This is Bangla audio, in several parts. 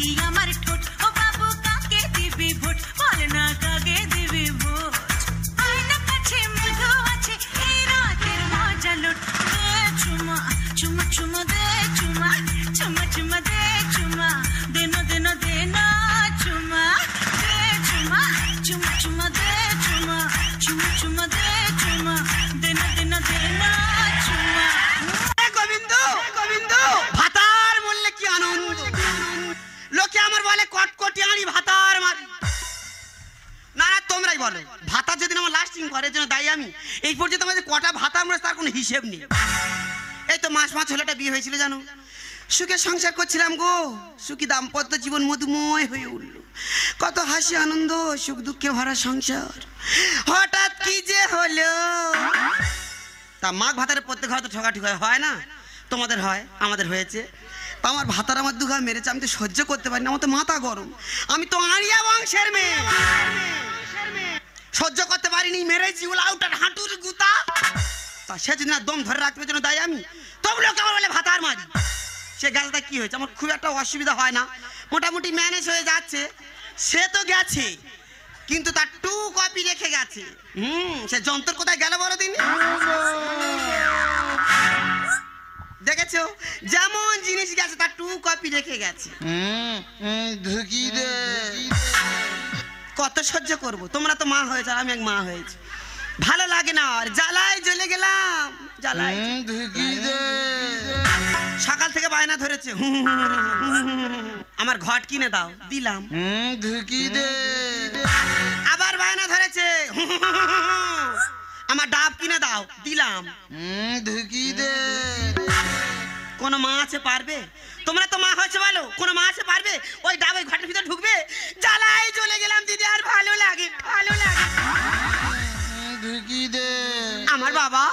মিষ্টি আমার ঠোঁট ও বাবু কাকে দিবি ভোট বল না কাকে দিবি ভোট আয়না কাছে মধু আছে এই রাতের মজা লুট দে চুমা চুমা চুমা দে চুমা চুমা চুমা দে চুমা দেনা দেনা দেনা চুমা দে চুমা চুমা চুমা দে চুমা চুমা চুমা দে চুমা দেনা দেনা দেনা চুমা গোবিন্দ গোবিন্দ ভাতার বললে কি আনন্দ লোকে আমার বলে কটকটি আনি ভাতার মারি না না তোমরাই বলো ভাতা যেদিন আমার লাস্টিং করে জন্য দায়ী আমি এই পর্যন্ত আমাদের কটা ভাতা আমরা তার কোনো হিসেব নেই এই তো মাস ছেলেটা বিয়ে হয়েছিল জানো সুখে সংসার করছিলাম গো সুখী দাম্পত্য জীবন মধুময় হয়ে উঠল কত হাসি আনন্দ সুখ দুঃখে ভরা সংসার হঠাৎ কি যে হলো তা মাঘ ভাতারের প্রত্যেক ঘরে তো ঠকাঠকি হয় না তোমাদের হয় আমাদের হয়েছে তা আমার ভাতার আমার দুঘা মেরেছে আমি তো সহ্য করতে পারি না আমার তো মাথা গরম আমি তো আড়িয়া বংশের মেয়ে সহ্য করতে পারিনি মেরেছি উলাউটার হাঁটুর গুতা তা সেদিন না দম ধরে রাখতে জন্য দায়ী আমি তবু লোক আমার বলে ভাতার মারি সে গাছটা কি হয়েছে আমার খুব একটা অসুবিধা হয় না মোটামুটি ম্যানেজ হয়ে যাচ্ছে সে তো গেছে কিন্তু তার টু কপি রেখে গেছে সে যন্ত্র কোথায় গেল বড় দিন দেখেছো যেমন জিনিস গেছে তার টু কপি রেখে গেছে ঢুকি দে কত সহ্য করব তোমরা তো মা হয়েছে আর আমি এক মা হয়েছি ভালো লাগে না আর জ্বালায় জ্বলে গেলাম জ্বালায় ঢুকি দে সকাল থেকে বায়না ধরেছে আমার ঘট কিনে দাও দিলাম ঢুকি দে আবার বায়না ধরেছে আমার ডাব কিনে দাও দিলাম ঢুকি দে কোন মা আছে পারবে তোমরা তো মা হয়েছে বলো কোন মা আছে পারবে ওই ডাব ওই ঘটের ভিতরে ঢুকবে জ্বালায় চলে গেলাম দিদি আর ভালো লাগে ঢুকি দে আমার বাবা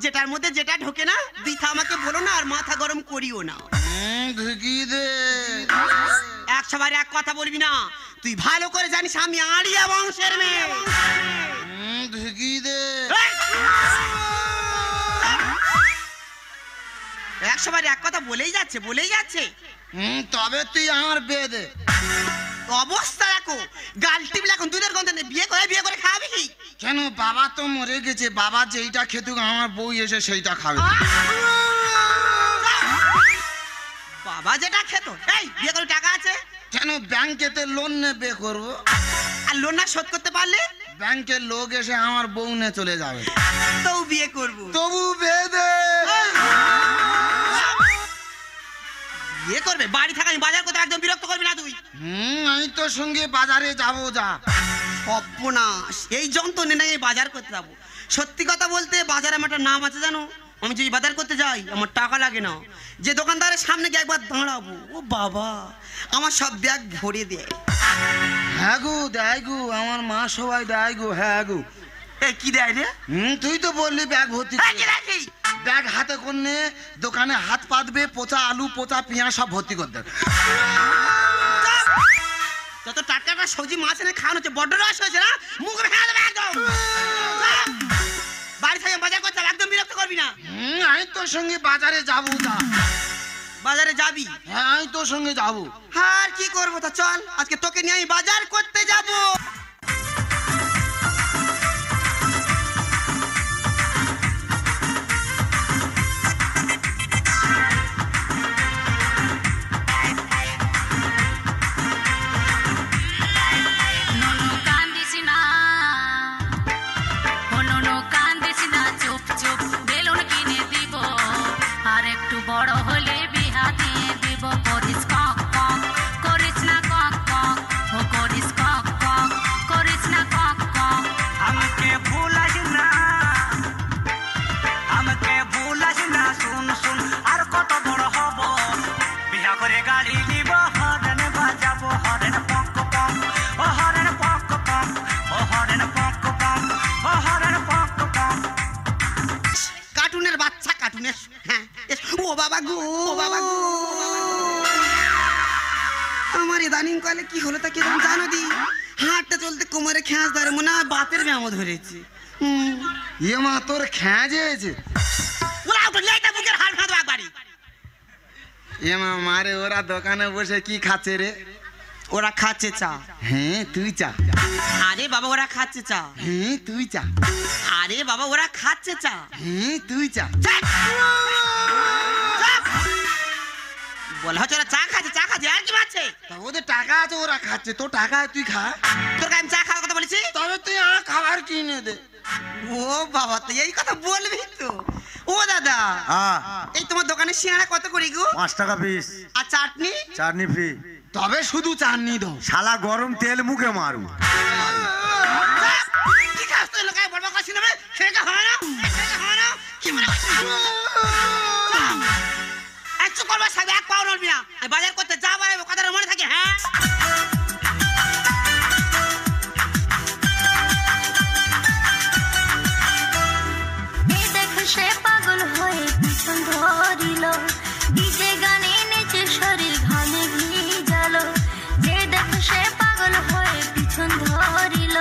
যেটার মধ্যে যেটা ঢোকে না দিথা আমাকে বলো না আর মাথা গরম করিও না ঢুকি দে একশোবার এক কথা বলবি না তুই ভালো করে জানিস আমি আড়িয়া বংশের মেয়ে ঢুকি দে একশোবার এক কথা বলেই যাচ্ছে তবে তুই আমার বিয়ে দে অবস্থা দেখো গাল টিপলে এখন দুধের গন্ধ নেই বিয়ে করে খাবি কি কেন বাবা তো মরে গেছে বাবা যেইটা খেতুক আমার বউ এসে সেইটা খাবে বাবা যেটা খেত এই বিয়ে করে টাকা আছে কেন ব্যাংকেতে লোন নেবে করবো আর লোন না শোধ করতে পারলে ব্যাংকের লোক এসে আমার বউ নিয়ে চলে যাবে তবু বিয়ে করবো তবু বিয়ে দে বিয়ে করবে বাড়ি থাকা আমি বাজার করতে একদম বিরক্ত করবি না তুই আমি তোর সঙ্গে বাজারে যাবো যা অপনাশ এই যন্ত্রণে না এই বাজার করতে যাবো সত্যি কথা বলতে বাজারে আমার একটা নাম আছে জানো আমি যদি বাজার করতে যাই আমার টাকা লাগে না যে দোকানদারের সামনে গিয়ে একবার দাঁড়াবো ও বাবা আমার সব ব্যাগ ভরে দেয় হ্যাঁ গো দেয় গো আমার মা সবাই দেয় গো হ্যাঁ গো এ কি দেয় রে তুই তো বললি ব্যাগ ভর্তি ব্যাগ হাতে করলে দোকানে হাত পাতবে পচা আলু পচা পেঁয়াজ সব ভর্তি করে দেবে যত টাটকা সবজি মাছ এনে খাওয়ানো হচ্ছে বড্ড রস হয়েছে না মুখ ভেঙে দেবে একদম বাড়ি থেকে বাজার করতে একদম বিরক্ত করবি না আমি তোর সঙ্গে বাজারে যাবো যা বাজারে যাবি হ্যাঁ আমি তোর সঙ্গে যাবো আর কি করবো তা চল আজকে তোকে নিয়ে আমি বাজার করতে যাবো বড় হলে বিহা দিয়ে দিব করিস কক কক করিস না কক কক ও করিস কক কক করিস না কক কক আমাকে ভুলাস না শুন শুন আর কত বড় হব বিহা করে গাড়ি নিব হরেন বাজাবো হরেন পক পক ও হরেন পক পক ও হরেন পক পক ও হরেন পক পক কার্টুনের বাচ্চা কার্টুনের হ্যাঁ ও বাবা গো আমার ইদানিং কালে কি হলো তা কি জানো দি হাঁটতে চলতে কোমরে খেঁচ ধরে মনে হয় বাতের ব্যায়াম ধরেছে মা তোর খেঁজেছে বুকের হাড় ফাঁদো একবারই মা মারে ওরা দোকানে বসে কি খাচ্ছে রে ওরা খাচ্ছে চা। হ্যাঁ তুই চা। আরে বাবা ওরা খাচ্ছে চা। হ্যাঁ তুই চা। আরে বাবা ওরা খাচ্ছে চা। হ্যাঁ তুই চা। বলা হচ্ছে ওরা চা খাচ্ছে আর কি বাচ্ছে? তা ওদের টাকা আছে ওরা খাচ্ছে, তোর টাকা তুই খা। তোর আমি চা খাওয়ার কথা বলেছি? তবে তুই আমার খাবার কিনে দে। ও বাবা তো এই কথা বলবি তো। ও দাদা এই তোমার দোকানে সিঙ্গাড়া কত করে গো? 5 টাকা পিস। আর চাটনি? চাটনি ফ্রি। তবে শুধু চাটনি দাও। শালা গরম তেল মুখে মারু। কি খাস তুই? লোকায় বড় কথা শুনবে সেটা হয় না, সেটা হয় না। কি মনে করছিস? একটু করবা সাহেব, এক পাও নড়বি না। আমি বাজার করতে যা বাড়াবো কথাটা মনে থাকে। হ্যাঁ সে পাগল হয়ে পিছন ধরিল, ডিজে গানে নেচে শরীর ঘামে ভিজালো। যে দেখো সে পাগল হয়ে পিছন ধরিল,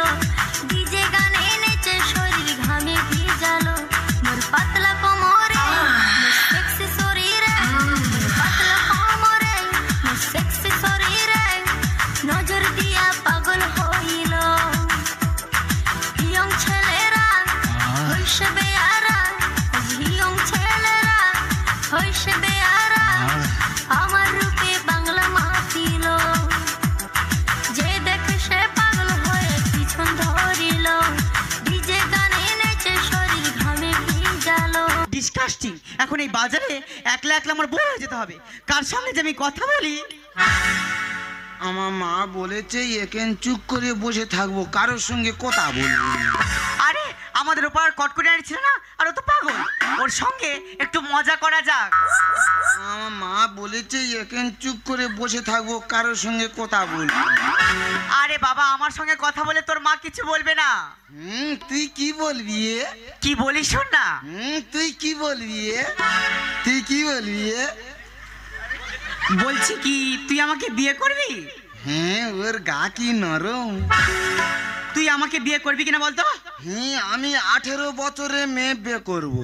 ডিজে গানে নেচে শরীর ঘামে ভিজালো। মোর পাতলা কোমরে মোর সেক্সি শরীরে, মোর পাতলা কোমরে মোর সেক্সি শরীরে নজর দিয়া পাগল হইল। ইয়ং ছেলেরা হইছে বেয়ারা, ইয়ং ছেলেরা হইছে বেয়ারা, আমার রূপে বাংলা মাতিল। যে দেখে সে পাগল হয়ে পিছন ধরিল, ডিজে গানে নেচে শরীর ঘামে ভিজালো। ডিসকাস্টিং। এখন এই বাজারে একলা একলা আমার বউ হয়ে যেতে হবে। কার সঙ্গে যে আমি কথা বলি? আমার মা বলেছে এখান চুপ করে বসে থাকবো, কারোর সঙ্গে কথা বলবো। আরে আমাদের ওপার কটকটি ছিল না, আর ও তো পাগল, ওর সঙ্গে একটু মজা করা যাক। আমার মা বলেছে এখান চুপ করে বসে থাকবো, কারোর সঙ্গে কথা বলবো। আরে বাবা আমার সঙ্গে কথা বলে তোর মা কিছু বলবে না। তুই কি বলবি? কি বলিস শোন না। তুই কি বলবি? তুই কি বলবি? বলছি কি তুই আমাকে বিয়ে করবি? হ্যাঁ ওর গা কি নরম। তুই আমাকে বিয়ে করবি কিনা বলতো? হ্যাঁ আমি 18 বছরের মেয়ে বিয়ে করবো।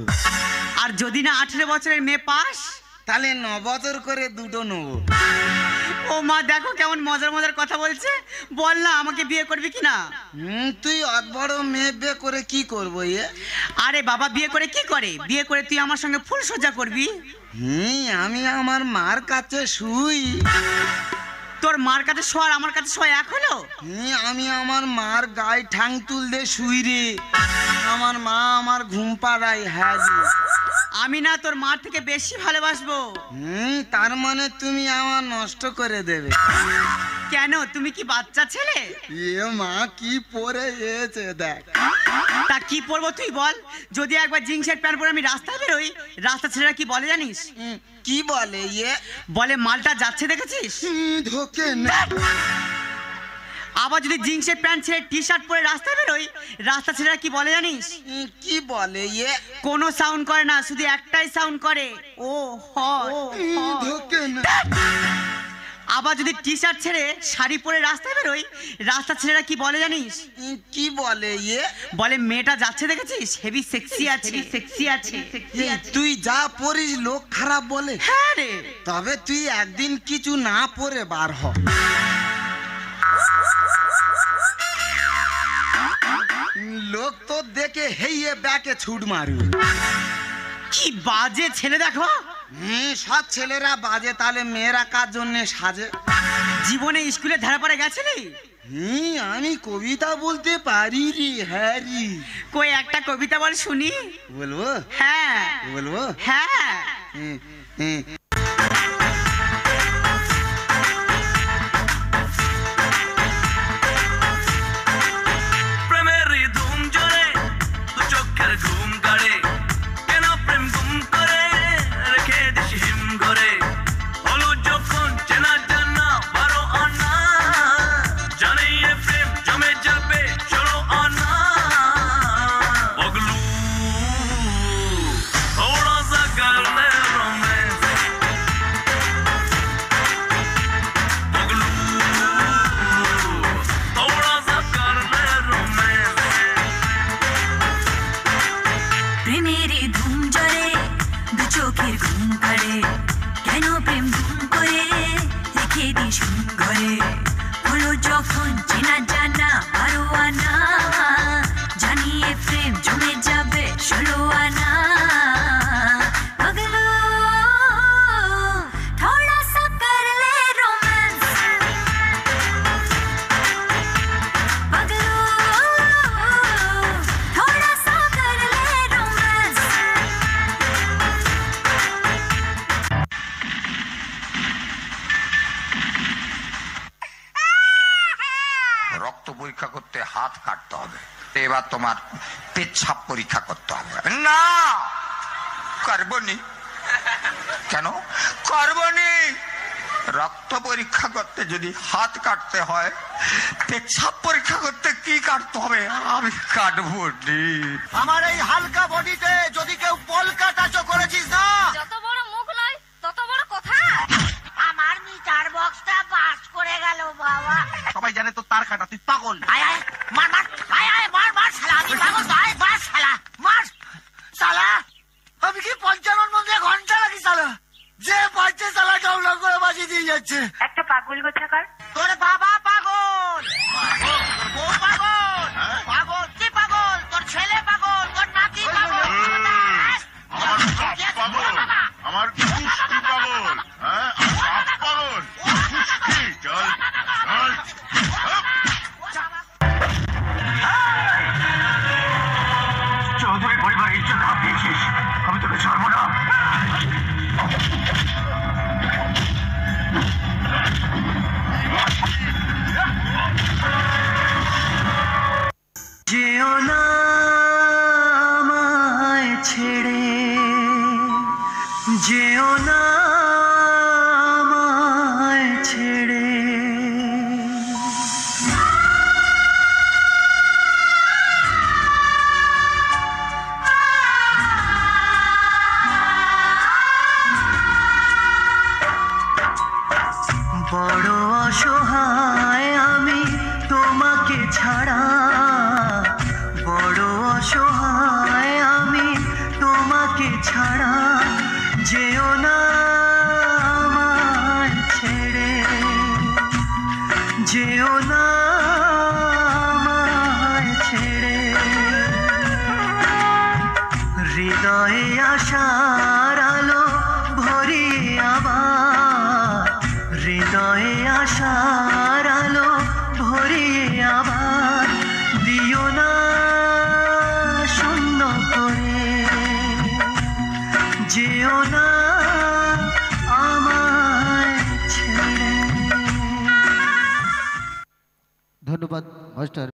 আর যদি না 18 বছরের মেয়ে পাস তাহলে 9 বছর করে দুটো নেবো। ও মা দেখো কেমন মজার মজার কথা বলছে। বল না আমাকে বিয়ে করবি কিনা? তুই অত বড় মেয়ে বিয়ে করে কি করবো? আরে বাবা বিয়ে করে কি করে? বিয়ে করে তুই আমার সঙ্গে ফুল সজ্জা করবি। আমি আমার মার কাছে শুই। তোর মার কাছে শোয়া আর আমার কাছে শোয়া এক হলো? আমি আমার মার গায়ে ঠাং তুলতে শুই রে। আমার মা আমার ঘুম পাড়ায়। হ্যাঁ আমি না তোর মার থেকে বেশি ভালোবাসবো। তার মানে তুমি আমার নষ্ট করে দেবে? কেন তুমি কি বাচ্চা ছেলে? মা কি পরে এসে দেখ। তা কি পরবো তুই বল? যদি একবার জিন্সের প্যান্ট পরে আমি রাস্তায় বেরোই, রাস্তা ছেলেরা কি বলে জানিস? কি বলে? বলে মালটা যাচ্ছে দেখেছিস। ধোকে না। আবার যদি জিন্সের প্যান্ট ছেড়ে টি শার্ট পরে রাস্তায় বেরোই, রাস্তা ছেলেরা কি বলে জানিস? কি বলে? কোনো সাউন্ড করে না, শুধু একটাই সাউন্ড করে, ও ধোকে না। আবার যদি টি শার্ট ছেড়ে শাড়ি পরে রাস্তায় বেরোই, রাস্তা ছেলেরা কি বলে জানিস? কি বলে? বলে মেয়েটা যাচ্ছে দেখেছিস, হেভি সেক্সি আছে, সেক্সি আছে। তুই যা পরিস লোক খারাপ বলে। হ্যাঁ রে। তবে তুই একদিন কিছু না পরে বার হ। লোক তো দেখে হেইয়ে ব্যাকে ছুট মারবে। কি বাজে ছেলে দেখো। সব ছেলেরা বাজে, তাহলে মেয়েরা কার জন্য সাজে? জীবনে স্কুলে ধারে পড়ে গেছিলি? আমি কবিতা বলতে পারি রে। হ্যাঁ রে। কই একটা কবিতা বল শুনি। বলবো? হ্যাঁ বলবো। হ্যাঁ। প্রেমের ধুম জোরে দু চোখের ঘুম কাড়ে, কেন প্রেম গুম করে রেখে দিস হিম ঘরে। হলো যখন চেনা জানা 12 আনা, জানে এ প্রেম জমে যাবে 16 আনা। পগলু थोड़ा सा कर ले रोमांस, যখন চেনা জানা আরো আনা জানিয়ে প্রেম জমে যাবে 16 আনা পাগলো थोड़ा सा कर ले रोमांस पागलो थोड़ा सा कर ले रोमांस রক্ত পরীক্ষা করতে হাত কাটতে হবে, এবার তোমার পেচ্ছাপ পরীক্ষা করতে হবে। না করবনি। কেন করবনি? রক্ত পরীক্ষা করতে যদি হাত কাটতে হয়, পেচ্ছাপ পরীক্ষা করতে কি কাটতে হবে? আমি কাটবো নি। আমার এই হালকা বডিতে যদি কেউ পলকা টাচও করেছিস না, যত বড় মুখ নয় তত বড় কথা। আমার মিটার বক্সটা পাস করে গেল বাবা সবাই জানে তো তার কাটা, তুই পাগল। আয় আয় মার মার আয় আয় মার মার শালা আমি পাগল আয় মার শালা মার শালা আমি কি 55 মধ্যে ঘন্টা লাগি শালা, যে বাজছে শালা ডাউনলোড করে বাজিয়ে দিয়ে যাচ্ছে। একটা পাগল কোথাকার তোর বাবা পাগল, ও পাগল, পাগল কি পাগল? তোর ছেলে পাগল, তোর নাতি পাগল। আমার কুস্তি পাগল, হ্যাঁ আমার পাগল কুস্তি। চল চল চৌধুরী পরিবারের ইজ্জত হাত দিয়েছিস, আমি তোকে ছাড়বো না। যেও না আমায় ছেড়ে, যেও না আমায় ছেড়ে। বড় অসহায় আমি তোমাকে ছাড়া, বড় অসহায় আমি তোমাকে ছাড়া। যেও না আমায় ছেড়ে, যেও না আমায় ছেড়ে। হৃদয়ে আশার আলো ভরিয়ে আবার, হৃদয়ে আশার আলো ভরিয়ে আবার দিও না শূন্য করে। যেও না আমায় ছেড়ে। ধন্যবাদ মাস্টার।